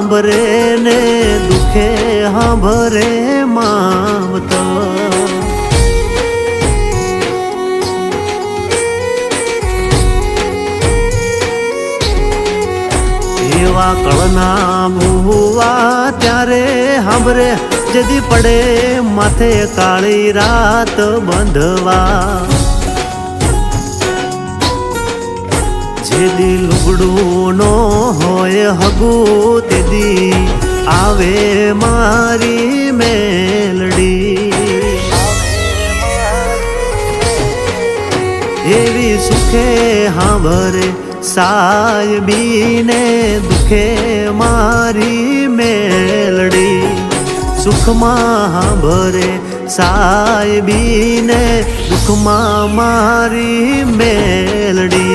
સાંભરે ને દુખે સાંભરે માવતો એવા કળના ભૂવા ત્યારે સાંભરે જદી પડે માથે કાળી રાત બંધવા જેદી લુગડું નો હોય હગું તેદી આવે મારી મેલડી એવી સુખે સાંભરે સાયબીને દુખે મારી મેલડી સુખમાં સાંભરે સાયબીને દુખમાં મારી મેલડી